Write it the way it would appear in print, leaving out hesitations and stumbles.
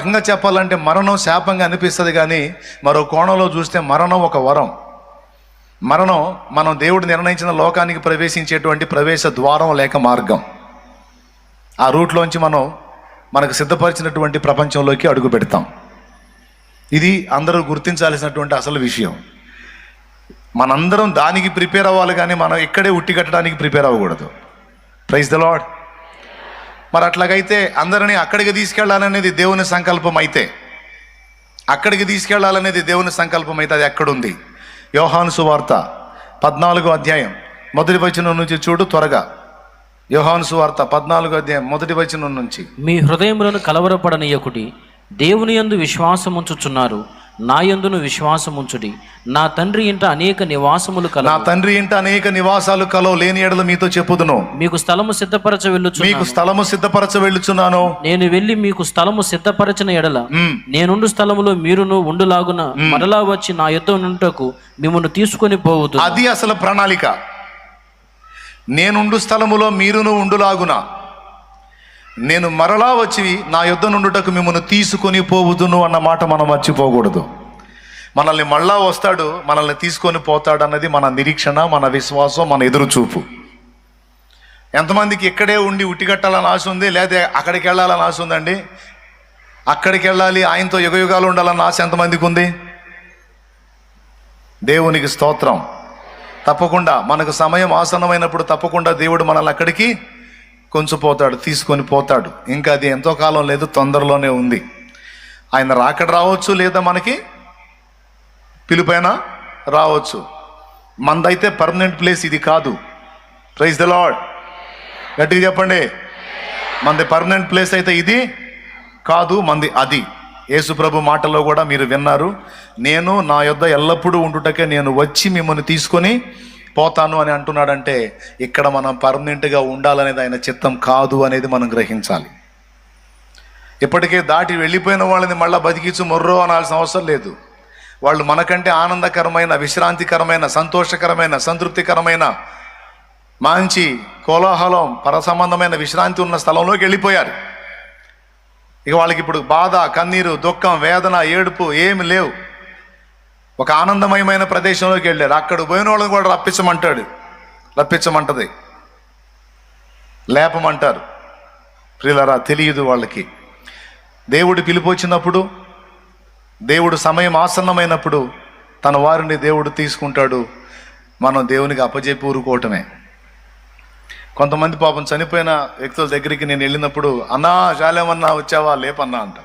రకంగా చెప్పాలంటే మరణం శాపంగా అనిపిస్తుంది, కానీ మరో కోణంలో చూస్తే మరణం ఒక వరం. మరణం మనం దేవుడు నిర్ణయించిన లోకానికి ప్రవేశించేటువంటి ప్రవేశ ద్వారం లేక మార్గం. ఆ రూట్లోంచి మనకు సిద్ధపరిచినటువంటి ప్రపంచంలోకి అడుగు పెడతాం. ఇది అందరూ గుర్తించాల్సినటువంటి అసలు విషయం. మనందరం దానికి ప్రిపేర్ అవ్వాలి, కానీ మనం ఇక్కడే ఉట్టి కట్టడానికి ప్రిపేర్ అవ్వకూడదు. Praise the Lord. మరి అట్లాగైతే అందరినీ అక్కడికి తీసుకెళ్లాలనేది దేవుని సంకల్పం అయితే, అక్కడికి తీసుకెళ్లాలనేది దేవుని సంకల్పం అయితే అది ఎక్కడుంది? యోహాను సువార్త 14వ అధ్యాయం 1వ వచనం నుంచి చూడు త్వరగా. యోహాను సువార్త 14వ అధ్యాయం 1వ వచనం నుంచి. మీ హృదయములను కలవరపడనీయకుడి, దేవుని యందు విశ్వాసముంచుచున్నారు, నా యందును విశ్వాసముంచుడి. నా తండ్రి ఇంట అనేక నివాసములు కలవు. నా తండ్రి ఇంట అనేక నివాసాలు కలవు, లేని ఎడల మీతో చెప్పుదును. మీకు స్థలము సిద్ధపరచ వెళ్ళుచున్నాను. నేను వెళ్ళి మీకు స్థలము సిద్ధపరచిన ఎడల నేనుండు స్థలములో మీరును ఉండులాగున మరలా వచ్చి నా యొద్ద నుండుటకు మిమ్మల్ని తీసుకొని పోవుదు. అది అసలు ప్రణాళిక. నేనుండు స్థలములో మీరును ఉండులాగున నేను మరలా వచ్చి నా యొద్ద నుండుటకు మిమ్మల్ని తీసుకొని పోవుదును అన్న మాట మనం మర్చిపోకూడదు. మనల్ని మళ్ళా వస్తాడు, మనల్ని తీసుకొని పోతాడు అన్నది మన నిరీక్షణ, మన విశ్వాసం, మన ఎదురుచూపు. ఎంతమందికి ఇక్కడే ఉండి ఉట్టిగట్టాలని ఆశ ఉంది, లేదా అక్కడికి వెళ్ళాలని ఆశ ఉందండి? అక్కడికి వెళ్ళాలి, ఆయనతో యుగయుగాలు ఉండాలన్న ఆశ ఎంతమందికి ఉంది? దేవునికి స్తోత్రం. తప్పకుండా మనకు సమయం ఆసన్నమైనప్పుడు తప్పకుండా దేవుడు మనల్ని అక్కడికి కొంచెం పోతాడు, తీసుకొని పోతాడు. ఇంకా అది ఎంతో కాలం లేదు, తొందరలోనే ఉంది. ఆయన రాకడ రావచ్చు, లేదా మనకి పిలుపైన రావచ్చు. మందైతే పర్మనెంట్ ప్లేస్ ఇది కాదు. Praise the Lord. గట్టిగా చెప్పండి. మంది పర్మనెంట్ ప్లేస్ అయితే ఇది కాదు, మంది అది. యేసు ప్రభు మాటల్లో కూడా మీరు విన్నారు, నేను నా యొద్ద ఎల్లప్పుడూ ఉండుటకే నేను వచ్చి మిమ్మల్ని తీసుకొని పోతాను అని అంటున్నాడంటే ఇక్కడ మనం పర్మనెంట్గా ఉండాలనేది ఆయన చిత్తం కాదు అనేది మనం గ్రహించాలి. ఇప్పటికే దాటి వెళ్ళిపోయిన వాళ్ళని మళ్ళీ బతికించు మొర్రో అనాల్సిన అవసరం లేదు. వాళ్ళు మనకంటే ఆనందకరమైన, విశ్రాంతికరమైన, సంతోషకరమైన, సంతృప్తికరమైన, మంచి కోలాహలం, పరసంబంధమైన విశ్రాంతి ఉన్న స్థలంలోకి వెళ్ళిపోయారు. ఇక వాళ్ళకి ఇప్పుడు బాధ, కన్నీరు, దుఃఖం, వేదన, ఏడుపు ఏమి లేవు. ఒక ఆనందమయమైన ప్రదేశంలోకి వెళ్ళారు. అక్కడ పోయిన వాళ్ళని కూడా రప్పించమంటది, లేపమంటారు. ప్రియులారా, తెలియదు వాళ్ళకి. దేవుడు పిలుపు వచ్చినప్పుడు, దేవుడు సమయం ఆసన్నమైనప్పుడు తన వారిని దేవుడు తీసుకుంటాడు. మనం దేవునికి అప్పజెప్పి ఊరుకోవటమే. కొంతమంది పాపం చనిపోయిన వ్యక్తుల దగ్గరికి నేను వెళ్ళినప్పుడు, అన్నా చాలేమన్నా వచ్చావా, లేపన్నా అంట.